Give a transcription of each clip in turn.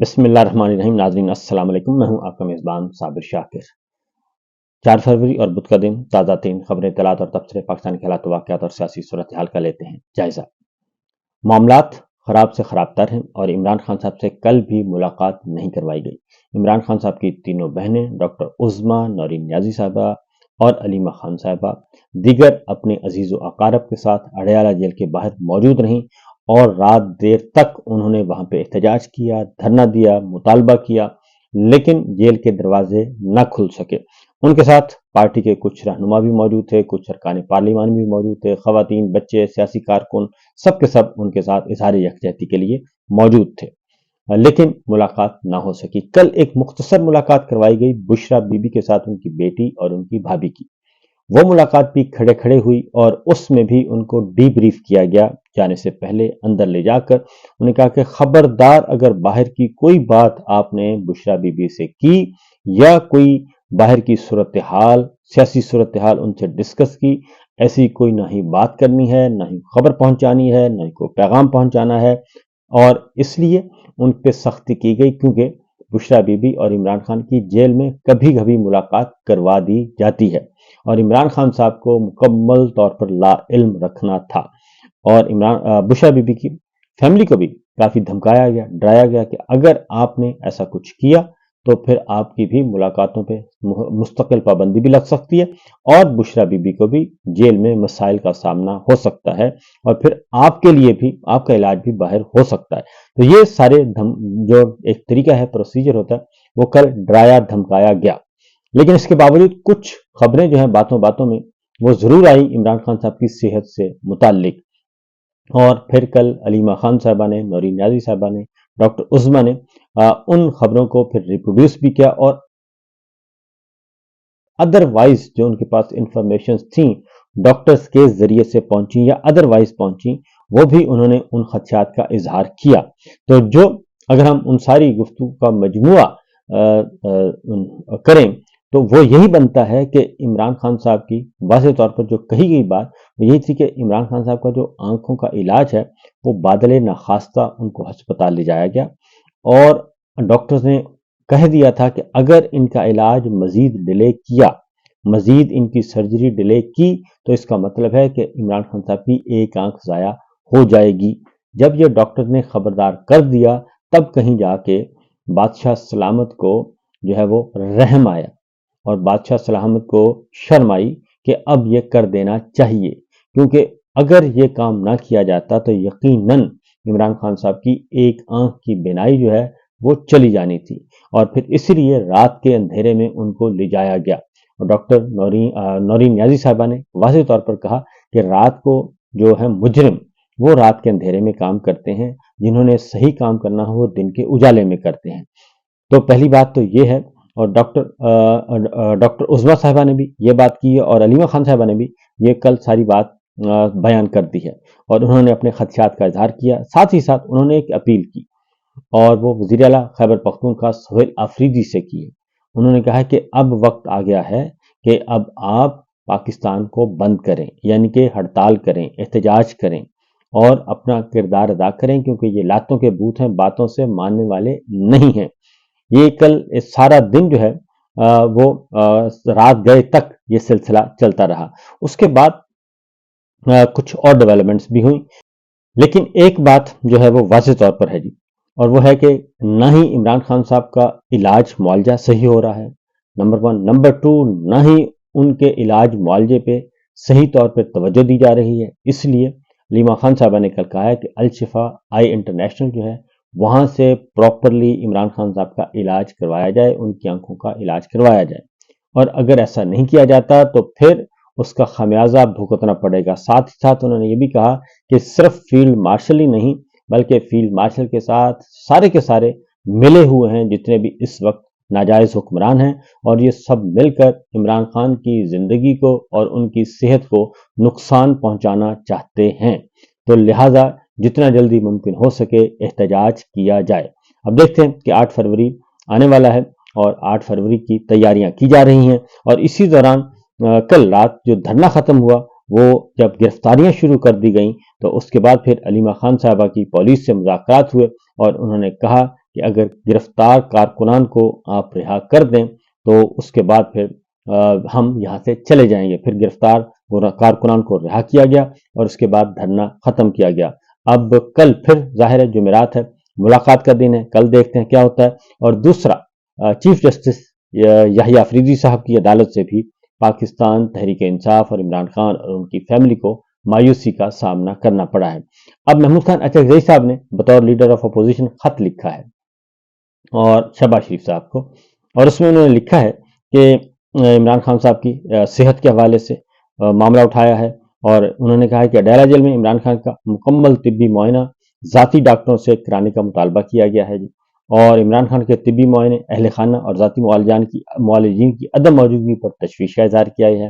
بسم اللہ الرحمن الرحیم۔ ناظرین السلام علیکم، میں ہوں آپ کا میزبان صابر شاکر۔ 4 فروری اور بدھ کا دن تازہ ترین خبریں، اطلاعات اور تبصرے پاکستان کے حالات واقعات اور سیاسی صورتحال کا لیتے ہیں جائزہ۔ معاملات خراب سے خراب تر ہیں اور عمران خان صاحب سے کل بھی ملاقات نہیں کروائی گئی۔ عمران خان صاحب کی تینوں بہنیں ڈاکٹر عظمیٰ، نورین نیازی صاحبہ اور علیمہ خان صاحبہ دیگر اپنے عزیز و اقارب کے ساتھ اڈیالہ جیل کے باہر موجود رہیں اور رات دیر تک انہوں نے وہاں پہ احتجاج کیا، دھرنا دیا، مطالبہ کیا، لیکن جیل کے دروازے نہ کھل سکے۔ ان کے ساتھ پارٹی کے کچھ رہنما بھی موجود تھے، کچھ ارکان پارلیمان بھی موجود تھے، خواتین، بچے، سیاسی کارکن، سب کے سب ان کے ساتھ اظہار یکجہتی کے لیے موجود تھے، لیکن ملاقات نہ ہو سکی۔ کل ایک مختصر ملاقات کروائی گئی بشرا بی بی کے ساتھ، ان کی بیٹی اور ان کی بھابھی کی۔ وہ ملاقات بھی کھڑے کھڑے ہوئی اور اس میں بھی ان کو ڈی بریف کیا گیا جانے سے پہلے۔ اندر لے جا کر انہوں نے کہا کہ خبردار اگر باہر کی کوئی بات آپ نے بشرا بی بی سے کی یا کوئی باہر کی صورتحال، سیاسی صورتحال ان سے ڈسکس کی، ایسی کوئی نہ ہی بات کرنی ہے، نہ ہی خبر پہنچانی ہے، نہ ہی کوئی پیغام پہنچانا ہے۔ اور اس لیے ان پہ سختی کی گئی کیونکہ بشرا بی بی اور عمران خان کی جیل میں کبھی کبھی ملاقات کروا دی جاتی ہے اور عمران خان صاحب کو مکمل طور پر لا علم رکھنا تھا۔ اور بشرا بی بی کی فیملی کو بھی کافی دھمکایا گیا، ڈرایا گیا کہ اگر آپ نے ایسا کچھ کیا تو پھر آپ کی بھی ملاقاتوں پہ مستقل پابندی بھی لگ سکتی ہے اور بشرا بی بی کو بھی جیل میں مسائل کا سامنا ہو سکتا ہے اور پھر آپ کے لیے بھی آپ کا علاج بھی باہر ہو سکتا ہے۔ تو یہ سارے جو ایک طریقہ ہے، پروسیجر ہوتا ہے، وہ کل ڈرایا دھمکایا گیا۔ لیکن اس کے باوجود کچھ خبریں جو ہیں باتوں باتوں میں وہ ضرور آئی عمران خان صاحب کی صحت سے متعلق، اور پھر کل علیمہ خان صاحبہ نے، نورین نیازی صاحبہ نے، ڈاکٹر عظمیٰ نے ان خبروں کو پھر ریپروڈیوس بھی کیا اور ادروائز جو ان کے پاس انفارمیشنز تھیں ڈاکٹرز کے ذریعے سے پہنچیں یا ادروائز پہنچیں، وہ بھی انہوں نے ان خدشات کا اظہار کیا۔ تو جو اگر ہم ان ساری گفتگو کا مجموعہ کریں تو وہ یہی بنتا ہے کہ عمران خان صاحب کی واضح طور پر جو کہی گئی بات وہ یہی تھی کہ عمران خان صاحب کا جو آنکھوں کا علاج ہے وہ بادل ناخواستہ ان کو ہسپتال لے جایا گیا اور ڈاکٹرز نے کہہ دیا تھا کہ اگر ان کا علاج مزید ڈیلے کیا، مزید ان کی سرجری ڈیلے کی تو اس کا مطلب ہے کہ عمران خان صاحب کی ایک آنکھ ضائع ہو جائے گی۔ جب یہ ڈاکٹر نے خبردار کر دیا تب کہیں جا کے بادشاہ سلامت کو جو ہے وہ رحم آیا اور بادشاہ سلامت کو شرم آئی کہ اب یہ کر دینا چاہیے، کیونکہ اگر یہ کام نہ کیا جاتا تو یقیناً عمران خان صاحب کی ایک آنکھ کی بینائی جو ہے وہ چلی جانی تھی، اور پھر اسی لیے رات کے اندھیرے میں ان کو لے جایا گیا۔ اور ڈاکٹر نورین نیازی صاحبہ نے واضح طور پر کہا کہ رات کو جو ہے مجرم وہ رات کے اندھیرے میں کام کرتے ہیں، جنہوں نے صحیح کام کرنا ہو وہ دن کے اجالے میں کرتے ہیں۔ تو پہلی بات تو یہ ہے، اور ڈاکٹر عظمیٰ صاحبہ نے بھی یہ بات کی ہے اور علیمہ خان صاحبہ نے بھی یہ کل ساری بات بیان کر دی ہے اور انہوں نے اپنے خدشات کا اظہار کیا۔ ساتھ ہی ساتھ انہوں نے ایک اپیل کی اور وہ وزیر اعلیٰ خیبر پختونخوا سہیل آفریدی سے کی ہے۔ انہوں نے کہا کہ اب وقت آ گیا ہے کہ اب آپ پاکستان کو بند کریں، یعنی کہ ہڑتال کریں، احتجاج کریں اور اپنا کردار ادا کریں، کیونکہ یہ لاتوں کے بوت ہیں، باتوں سے ماننے والے نہیں ہیں۔ یہ کل سارا دن جو ہے وہ رات گئے تک یہ سلسلہ چلتا رہا۔ اس کے بعد کچھ اور ڈیولپمنٹس بھی ہوئیں، لیکن ایک بات جو ہے وہ واضح طور پر ہے جی، اور وہ ہے کہ نہ ہی عمران خان صاحب کا علاج معالجہ صحیح ہو رہا ہے، نمبر 1، نمبر 2، نہ ہی ان کے علاج معالجے پہ صحیح طور پہ توجہ دی جا رہی ہے۔ اس لیے علیمہ خان صاحبہ نے کل کہا ہے کہ الشفا آئی انٹرنیشنل جو ہے وہاں سے پراپرلی عمران خان صاحب کا علاج کروایا جائے، ان کی آنکھوں کا علاج کروایا جائے، اور اگر ایسا نہیں کیا جاتا تو پھر اس کا خمیازہ بھگتنا پڑے گا۔ ساتھ ہی ساتھ انہوں نے یہ بھی کہا کہ صرف فیلڈ مارشل ہی نہیں بلکہ فیلڈ مارشل کے ساتھ سارے کے سارے ملے ہوئے ہیں جتنے بھی اس وقت ناجائز حکمران ہیں، اور یہ سب مل کر عمران خان کی زندگی کو اور ان کی صحت کو نقصان پہنچانا چاہتے ہیں، تو لہٰذا جتنا جلدی ممکن ہو سکے احتجاج کیا جائے۔ اب دیکھتے ہیں کہ 8 فروری آنے والا ہے اور 8 فروری کی تیاریاں کی جا رہی ہیں، اور اسی دوران کل رات جو دھرنا ختم ہوا وہ جب گرفتاریاں شروع کر دی گئیں تو اس کے بعد پھر علیمہ خان صاحبہ کی پولیس سے مذاکرات ہوئے اور انہوں نے کہا کہ اگر گرفتار کارکنان کو آپ رہا کر دیں تو اس کے بعد پھر ہم یہاں سے چلے جائیں گے۔ پھر گرفتار کارکنان کو رہا کیا گیا اور اس کے بعد دھرنا ختم کیا گیا۔ اب کل پھر ظاہر ہے جمعرات ہے، ملاقات کا دن ہے، کل دیکھتے ہیں کیا ہوتا ہے۔ اور دوسرا، چیف جسٹس یحییٰ آفریدی صاحب کی عدالت سے بھی پاکستان تحریک انصاف اور عمران خان اور ان کی فیملی کو مایوسی کا سامنا کرنا پڑا ہے۔ اب محمود خان اچکزئی صاحب نے بطور لیڈر آف اپوزیشن خط لکھا ہے اور شہباز شریف صاحب کو، اور اس میں انہوں نے لکھا ہے کہ عمران خان صاحب کی صحت کے حوالے سے معاملہ اٹھایا ہے، اور انہوں نے کہا ہے کہ اڈیالہ جیل میں عمران خان کا مکمل طبی معائنہ ذاتی ڈاکٹروں سے کرانے کا مطالبہ کیا گیا ہے جی، اور عمران خان کے طبی معائنے اہل خانہ اور ذاتی معالجین کی عدم موجودگی پر تشویش کا اظہار کیا ہے،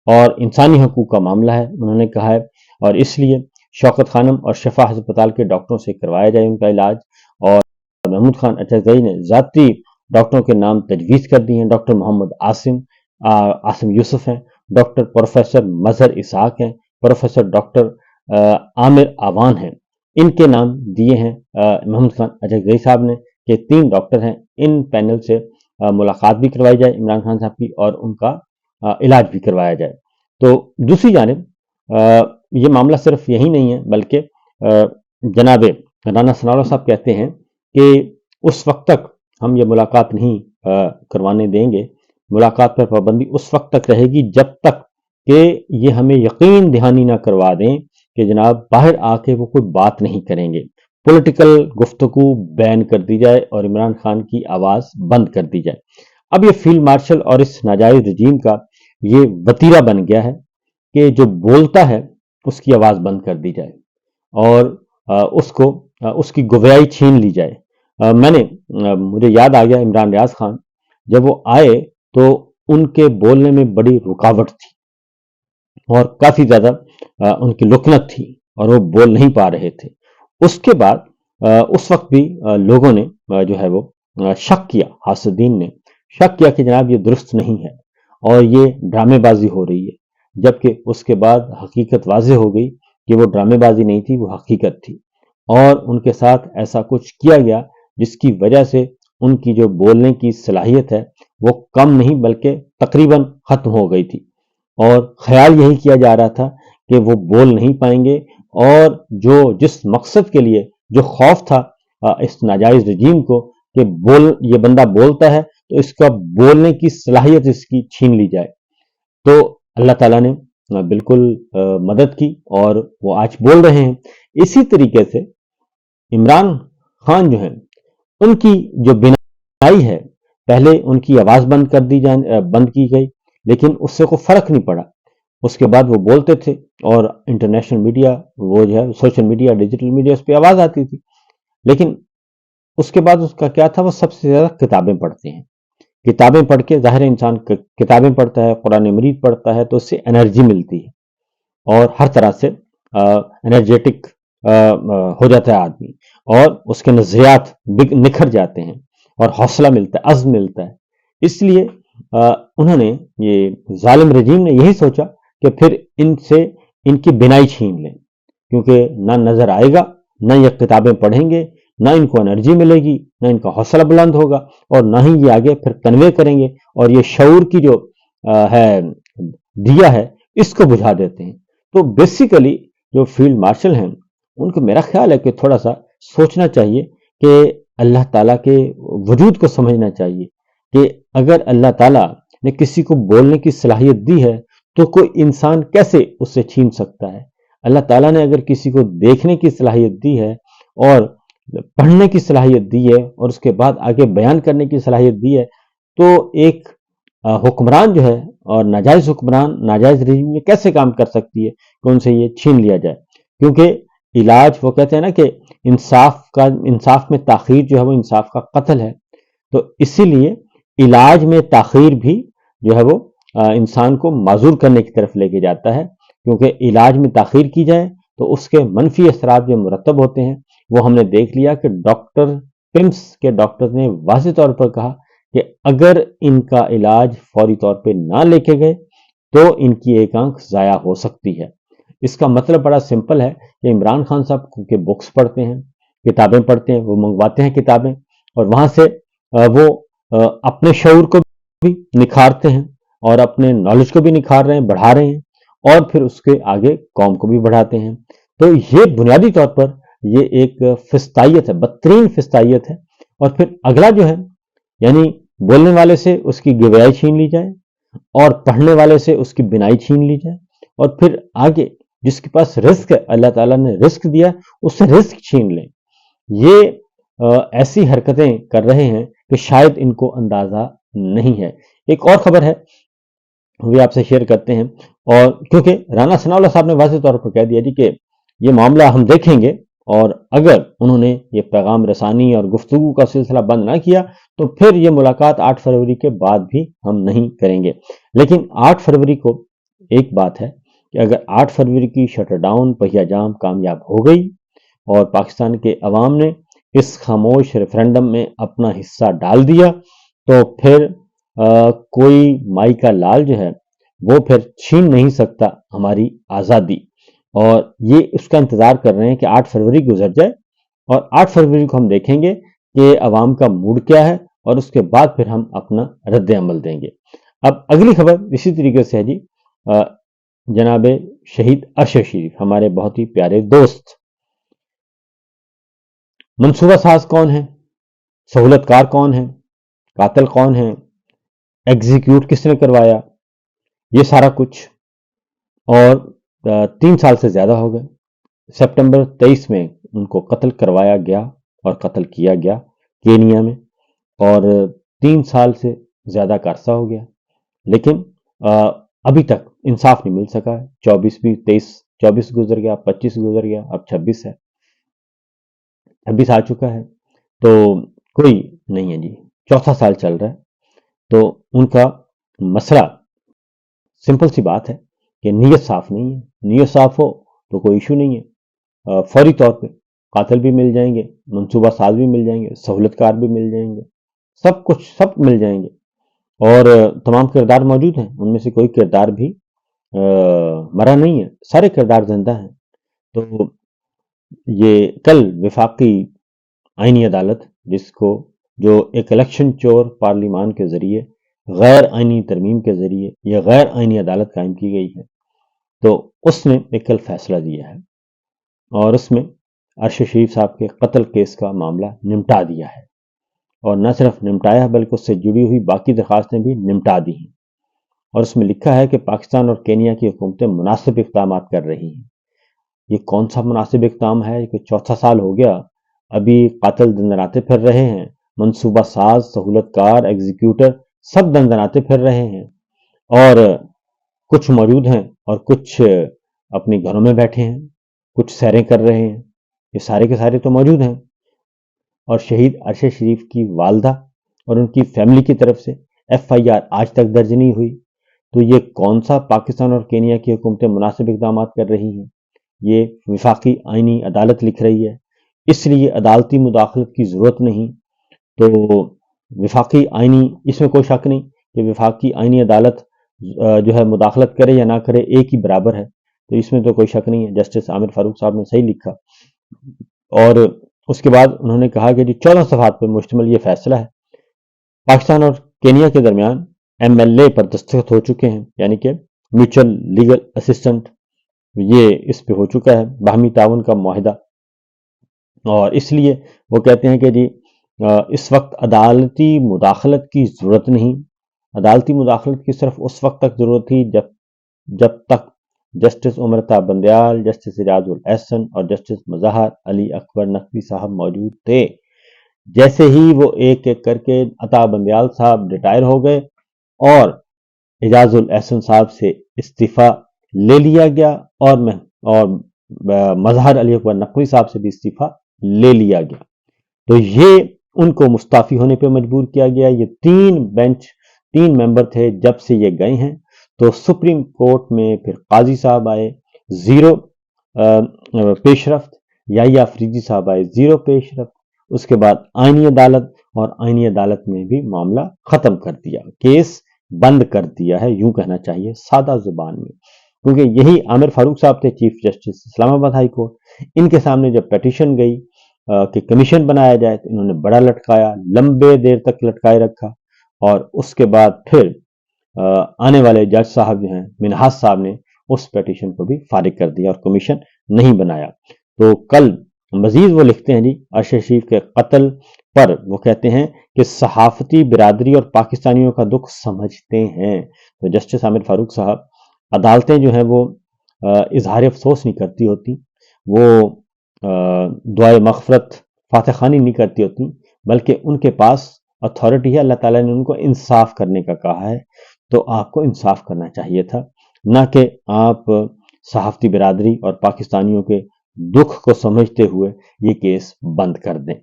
اور انسانی حقوق کا معاملہ ہے انہوں نے کہا ہے، اور اس لیے شوکت خانم اور شفا ہسپتال کے ڈاکٹروں سے کروایا جائے ان کا علاج۔ اور محمود خان اچکزئی نے ذاتی ڈاکٹروں کے نام تجویز کر دی ہیں۔ ڈاکٹر محمد عاصم یوسف ہیں، ڈاکٹر پروفیسر مظہر اسحاق ہیں، پروفیسر ڈاکٹر عامر آوان ہیں، ان کے نام دیے ہیں محمود خان اچکزئی صاحب نے کہ 3 ڈاکٹر ہیں، ان پینل سے ملاقات بھی کروائی جائے عمران خان صاحب کی اور ان کا علاج بھی کروایا جائے۔ تو دوسری جانب یہ معاملہ صرف یہی نہیں ہے، بلکہ جناب رانا ثناءاللہ صاحب کہتے ہیں کہ اس وقت تک ہم یہ ملاقات نہیں کروانے دیں گے، ملاقات پر پابندی اس وقت تک رہے گی جب تک کہ یہ ہمیں یقین دہانی نہ کروا دیں کہ جناب باہر آ کے وہ کوئی بات نہیں کریں گے، پولیٹیکل گفتگو بین کر دی جائے اور عمران خان کی آواز بند کر دی جائے۔ اب یہ فیلڈ مارشل اور اس ناجائز رجیم کا یہ وتیرہ بن گیا ہے کہ جو بولتا ہے اس کی آواز بند کر دی جائے اور اس کی گویائی چھین لی جائے۔ مجھے یاد آ گیا عمران ریاض خان جب وہ آئے تو ان کے بولنے میں بڑی رکاوٹ تھی اور کافی زیادہ ان کی لکنت تھی اور وہ بول نہیں پا رہے تھے۔ اس کے بعد اس وقت بھی لوگوں نے جو ہے وہ شک کیا، حاسدین نے شک کیا کہ جناب یہ درست نہیں ہے اور یہ ڈرامے بازی ہو رہی ہے، جبکہ اس کے بعد حقیقت واضح ہو گئی کہ وہ ڈرامے بازی نہیں تھی، وہ حقیقت تھی، اور ان کے ساتھ ایسا کچھ کیا گیا جس کی وجہ سے ان کی جو بولنے کی صلاحیت ہے وہ کم نہیں بلکہ تقریباً ختم ہو گئی تھی، اور خیال یہی کیا جا رہا تھا کہ وہ بول نہیں پائیں گے، اور جس مقصد کے لیے جو خوف تھا اس ناجائز رجیم کو کہ یہ بندہ بولتا ہے تو اس کا بولنے کی صلاحیت اس کی چھین لی جائے، تو اللہ تعالیٰ نے بالکل مدد کی اور وہ آج بول رہے ہیں۔ اسی طریقے سے عمران خان جو ہیں ان کی جو بینائی ہے، پہلے ان کی آواز بند کی گئی لیکن اس سے کوئی فرق نہیں پڑا، اس کے بعد وہ بولتے تھے اور انٹرنیشنل میڈیا، وہ جو ہے سوشل میڈیا، ڈیجیٹل میڈیا، اس پہ آواز آتی تھی، لیکن اس کے بعد اس کا کیا تھا، وہ سب سے زیادہ کتابیں پڑھتے ہیں۔ کتابیں پڑھ کے ظاہر انسان کتابیں پڑھتا ہے، قرآن مجید پڑھتا ہے تو اس سے انرجی ملتی ہے اور ہر طرح سے انرجیٹک ہو جاتا ہے آدمی، اور اس کے نظریات نکھر جاتے ہیں اور حوصلہ ملتا ہے، عزم ملتا ہے۔ اس لیے انہوں نے، یہ ظالم رجیم نے یہی سوچا کہ پھر ان کی بینائی چھین لیں، کیونکہ نہ نظر آئے گا، نہ یہ کتابیں پڑھیں گے، نہ ان کو انرجی ملے گی، نہ ان کا حوصلہ بلند ہوگا، اور نہ ہی یہ آگے پھر کنوے کریں گے، اور یہ شعور کی جو ہے دیا ہے اس کو بجھا دیتے ہیں۔ تو بیسیکلی جو فیلڈ مارشل ہیں ان کو میرا خیال ہے کہ تھوڑا سا سوچنا چاہیے کہ اللہ تعالیٰ کے وجود کو سمجھنا چاہیے کہ اگر اللہ تعالیٰ نے کسی کو بولنے کی صلاحیت دی ہے تو کوئی انسان کیسے اس سے چھین سکتا ہے۔ اللہ تعالیٰ نے اگر کسی کو دیکھنے کی صلاحیت دی ہے اور پڑھنے کی صلاحیت دی ہے اور اس کے بعد آگے بیان کرنے کی صلاحیت دی ہے، تو ایک حکمران جو ہے اور ناجائز حکمران، ناجائز رجیم، یہ کیسے کام کر سکتی ہے کہ ان سے یہ چھین لیا جائے؟ کیونکہ علاج، وہ کہتے ہیں نا کہ انصاف میں تاخیر جو ہے وہ انصاف کا قتل ہے، تو اسی لیے علاج میں تاخیر بھی جو ہے وہ انسان کو معذور کرنے کی طرف لے کے جاتا ہے، کیونکہ علاج میں تاخیر کی جائے تو اس کے منفی اثرات جو مرتب ہوتے ہیں وہ ہم نے دیکھ لیا کہ پمس کے ڈاکٹر نے واضح طور پر کہا کہ اگر ان کا علاج فوری طور پہ نہ لے کے گئے تو ان کی ایک آنکھ ضائع ہو سکتی ہے۔ اس کا مطلب بڑا سمپل ہے کہ عمران خان صاحب کے بکس پڑھتے ہیں، کتابیں پڑھتے ہیں، وہ منگواتے ہیں کتابیں، اور وہاں سے وہ اپنے شعور کو بھی نکھارتے ہیں اور اپنے نالج کو بھی نکھار رہے ہیں، بڑھا رہے ہیں، اور پھر اس کے آگے قوم کو بھی بڑھاتے ہیں۔ تو یہ بنیادی طور پر یہ ایک فسطائیت ہے، بدترین فسطائیت ہے۔ اور پھر اگلا جو ہے، یعنی بولنے والے سے اس کی گویائی چھین لی جائے، اور پڑھنے والے سے اس کی بنائی چھین لی جائے، اور پھر آگے جس کے پاس رزق ہے، اللہ تعالیٰ نے رزق دیا، اس سے رزق چھین لیں۔ یہ ایسی حرکتیں کر رہے ہیں کہ شاید ان کو اندازہ نہیں ہے۔ ایک اور خبر ہے، وہ بھی آپ سے شیئر کرتے ہیں، اور کیونکہ رانا ثناء اللہ صاحب نے واضح طور پر کہہ دیا جی کہ یہ معاملہ ہم دیکھیں گے، اور اگر انہوں نے یہ پیغام رسانی اور گفتگو کا سلسلہ بند نہ کیا تو پھر یہ ملاقات 8 فروری کے بعد بھی ہم نہیں کریں گے۔ لیکن 8 فروری کو ایک بات ہے کہ اگر 8 فروری کی شٹر ڈاؤن پہیہ جام کامیاب ہو گئی اور پاکستان کے عوام نے اس خاموش ریفرینڈم میں اپنا حصہ ڈال دیا، تو پھر کوئی مائی کا لال جو ہے وہ پھر چھین نہیں سکتا ہماری آزادی۔ اور یہ اس کا انتظار کر رہے ہیں کہ 8 فروری گزر جائے، اور 8 فروری کو ہم دیکھیں گے کہ عوام کا موڈ کیا ہے، اور اس کے بعد پھر ہم اپنا رد عمل دیں گے۔ اب اگلی خبر اسی طریقے سے ہے جی، جناب شہید ارشد شریف، ہمارے بہت ہی پیارے دوست۔ منصوبہ ساز کون ہے، سہولت کار کون ہے، قاتل کون ہے، ایگزیکیوٹ کس نے کروایا، یہ سارا کچھ، اور 3 سال سے زیادہ ہو گئے۔ سپٹمبر 23 میں ان کو قتل کروایا گیا اور قتل کیا گیا کینیا میں، اور 3 سال سے زیادہ کا عرصہ ہو گیا، لیکن ابھی تک انصاف نہیں مل سکا ہے۔ 24 گزر گیا، 25 گزر گیا، اب 26 ہے، 26 آ چکا ہے، تو کوئی نہیں ہے جی، چوتھا سال چل رہا ہے۔ تو ان کا مسئلہ سمپل سی بات ہے کہ نیت صاف نہیں ہے۔ نیت صاف ہو تو کوئی ایشو نہیں ہے، فوری طور پہ قاتل بھی مل جائیں گے، منصوبہ ساز بھی مل جائیں گے، سہولت کار بھی مل جائیں گے، سب کچھ سب مل جائیں گے، اور تمام کردار موجود ہیں، ان میں سے کوئی کردار بھی مرا نہیں ہے، سارے کردار زندہ ہیں۔ تو یہ کل وفاقی آئینی عدالت، جس کو جو ایک الیکشن چور پارلیمان کے ذریعے، غیر آئینی ترمیم کے ذریعے یہ غیر آئینی عدالت قائم کی گئی ہے، تو اس نے ایک کل فیصلہ دیا ہے، اور اس میں ارشد شریف صاحب کے قتل کیس کا معاملہ نمٹا دیا ہے، اور نہ صرف نمٹایا بلکہ اس سے جڑی ہوئی باقی درخواستیں بھی نمٹا دی ہیں۔ اور اس میں لکھا ہے کہ پاکستان اور کینیا کی حکومتیں مناسب اقدامات کر رہی ہیں۔ یہ کون سا مناسب اقدام ہے کہ چوتھا سال ہو گیا، ابھی قاتل دندناتے پھر رہے ہیں، منصوبہ ساز، سہولت کار، ایگزیکیوٹر سب دندناتے پھر رہے ہیں، اور کچھ موجود ہیں اور کچھ اپنے گھروں میں بیٹھے ہیں، کچھ سیریں کر رہے ہیں، یہ سارے کے سارے تو موجود ہیں۔ اور شہید ارشد شریف کی والدہ اور ان کی فیملی کی طرف سے FIR آج تک درج نہیں ہوئی، تو یہ کون سا پاکستان اور کینیا کی حکومتیں مناسب اقدامات کر رہی ہیں؟ یہ وفاقی آئینی عدالت لکھ رہی ہے، اس لیے عدالتی مداخلت کی ضرورت نہیں۔ تو وفاقی آئینی، اس میں کوئی شک نہیں کہ وفاقی آئینی عدالت جو ہے مداخلت کرے یا نہ کرے ایک ہی برابر ہے، تو اس میں تو کوئی شک نہیں ہے۔ جسٹس عامر فاروق صاحب نے صحیح لکھا، اور اس کے بعد انہوں نے کہا کہ جی 14 صفحات پر مشتمل یہ فیصلہ ہے، پاکستان اور کینیا کے درمیان MLA پر دستخط ہو چکے ہیں، یعنی کہ میوچل لیگل اسسٹنٹ، یہ اس پہ ہو چکا ہے، باہمی تعاون کا معاہدہ۔ اور اس لیے وہ کہتے ہیں کہ جی اس وقت عدالتی مداخلت کی ضرورت نہیں، عدالتی مداخلت کی صرف اس وقت تک ضرورت تھی جب تک جسٹس عمر طا بندیال، جسٹس ریاض الاحسن اور جسٹس مظہر علی اکبر نقوی صاحب موجود تھے۔ جیسے ہی وہ ایک ایک کر کے عطا بندیال صاحب ریٹائر ہو گئے اور اعجاز الاحسن صاحب سے استعفیٰ لے لیا گیا، اور مظہر علی اکبر نقوی صاحب سے بھی استعفیٰ لے لیا گیا، تو یہ ان کو مستعفی ہونے پہ مجبور کیا گیا۔ یہ 3 ممبر تھے، جب سے یہ گئے ہیں تو سپریم کورٹ میں پھر قاضی صاحب آئے 0 پیش رفت، یحییٰ فریدی صاحب آئے 0 پیش رفت، اس کے بعد آئینی عدالت، اور آئینی عدالت میں بھی معاملہ ختم کر دیا، کیس بند کر دیا ہے، یوں کہنا چاہیے سادہ زبان میں، کیونکہ یہی عامر فاروق صاحب تھے چیف جسٹس اسلام آباد ہائی کورٹ، ان کے سامنے جب پیٹیشن گئی کہ کمیشن بنایا جائے، تو انہوں نے بڑا لٹکایا، لمبے دیر تک لٹکائے رکھا، اور اس کے بعد پھر آنے والے جج صاحب جو ہیں منہاس صاحب نے اس پیٹیشن کو بھی فارغ کر دیا اور کمیشن نہیں بنایا۔ تو کل مزید وہ لکھتے ہیں جی ارشد شریف کے قتل پر، وہ کہتے ہیں کہ صحافتی برادری اور پاکستانیوں کا دکھ سمجھتے ہیں۔ تو جسٹس عامر فاروق صاحب، عدالتیں جو ہیں وہ اظہار افسوس نہیں کرتی ہوتی، وہ دعائے مغفرت فاتح خوانی نہیں کرتی ہوتی، بلکہ ان کے پاس اتھارٹی ہے، اللہ تعالیٰ نے ان کو انصاف کرنے کا کہا ہے، تو آپ کو انصاف کرنا چاہیے تھا، نہ کہ آپ صحافتی برادری اور پاکستانیوں کے دکھ کو سمجھتے ہوئے یہ کیس بند کر دیں۔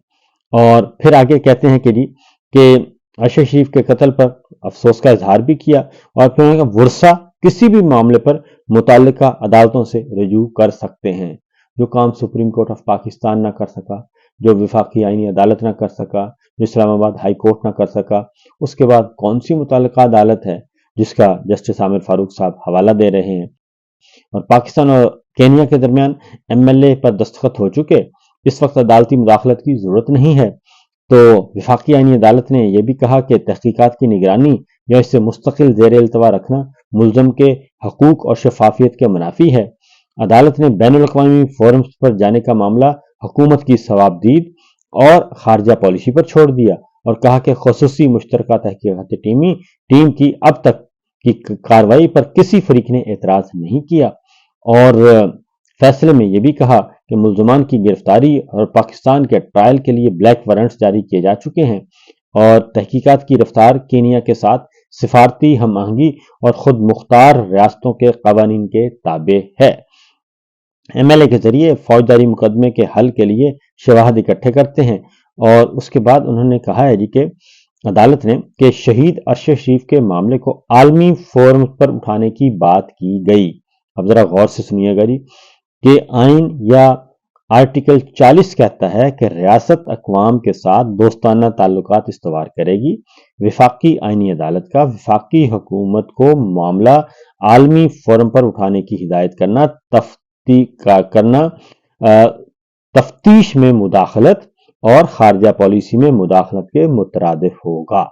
اور پھر آگے کہتے ہیں کہ جی کہ ارشد شریف کے قتل پر افسوس کا اظہار بھی کیا، اور پھر انہوں نے ورثہ کسی بھی معاملے پر متعلقہ عدالتوں سے رجوع کر سکتے ہیں، جو کام سپریم کورٹ آف پاکستان نہ کر سکا، جو وفاقی آئینی عدالت نہ کر سکا، جو اسلام آباد ہائی کورٹ نہ کر سکا، اس کے بعد کون سی متعلقہ عدالت ہے جس کا جسٹس عامر فاروق صاحب حوالہ دے رہے ہیں۔ اور پاکستان اور کینیا کے درمیان MLA پر دستخط ہو چکے، اس وقت عدالتی مداخلت کی ضرورت نہیں ہے۔ تو وفاقی آئینی عدالت نے یہ بھی کہا کہ تحقیقات کی نگرانی یا اسے مستقل زیر التوا رکھنا ملزم کے حقوق اور شفافیت کے منافی ہے۔ عدالت نے بین الاقوامی فورمز پر جانے کا معاملہ حکومت کی ثوابدید اور خارجہ پالیسی پر چھوڑ دیا، اور کہا کہ خصوصی مشترکہ تحقیقاتی ٹیم کی اب تک کی کارروائی پر کسی فریق نے اعتراض نہیں کیا، اور فیصلے میں یہ بھی کہا کہ ملزمان کی گرفتاری اور پاکستان کے ٹرائل کے لیے بلیک وارنٹس جاری کیے جا چکے ہیں، اور تحقیقات کی رفتار کینیا کے ساتھ سفارتی ہم آہنگی اور خود مختار ریاستوں کے قوانین کے تابع ہے۔ MLA کے ذریعے فوجداری مقدمے کے حل کے لیے شواہد اکٹھے کرتے ہیں، اور اس کے بعد انہوں نے کہا ہے جی کہ عدالت نے کہ شہید ارشد شریف کے معاملے کو عالمی فورم پر اٹھانے کی بات کی گئی۔ اب ذرا غور سے سنیے گا جی کہ آئین یا آرٹیکل 40 کہتا ہے کہ ریاست اقوام کے ساتھ دوستانہ تعلقات استوار کرے گی۔ وفاقی آئینی عدالت کا وفاقی حکومت کو معاملہ عالمی فورم پر اٹھانے کی ہدایت کرنا، تفتیش میں مداخلت اور خارجہ پالیسی میں مداخلت کے مترادف ہوگا۔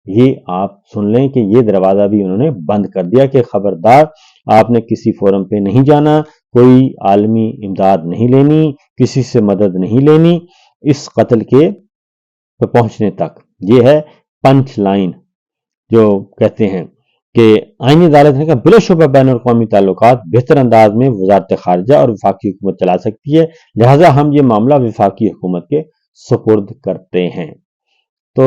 یہ آپ سن لیں کہ یہ دروازہ بھی انہوں نے بند کر دیا کہ خبردار، آپ نے کسی فورم پہ نہیں جانا، کوئی عالمی امداد نہیں لینی، کسی سے مدد نہیں لینی اس قتل کے پہ پہنچنے تک۔ یہ ہے پنچ لائن جو کہتے ہیں کہ آئینی عدالت نے کہا بلا شبہ بین الاقوامی تعلقات بہتر انداز میں وزارت خارجہ اور وفاقی حکومت چلا سکتی ہے، لہٰذا ہم یہ معاملہ وفاقی حکومت کے سپرد کرتے ہیں۔ تو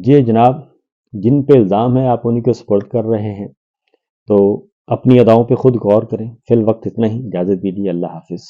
یہ جناب جن پہ الزام ہے آپ انہی کو سپورٹ کر رہے ہیں، تو اپنی اداؤں پہ خود غور کریں۔ فی الوقت اتنا ہی، اجازت دیجیے، اللہ حافظ۔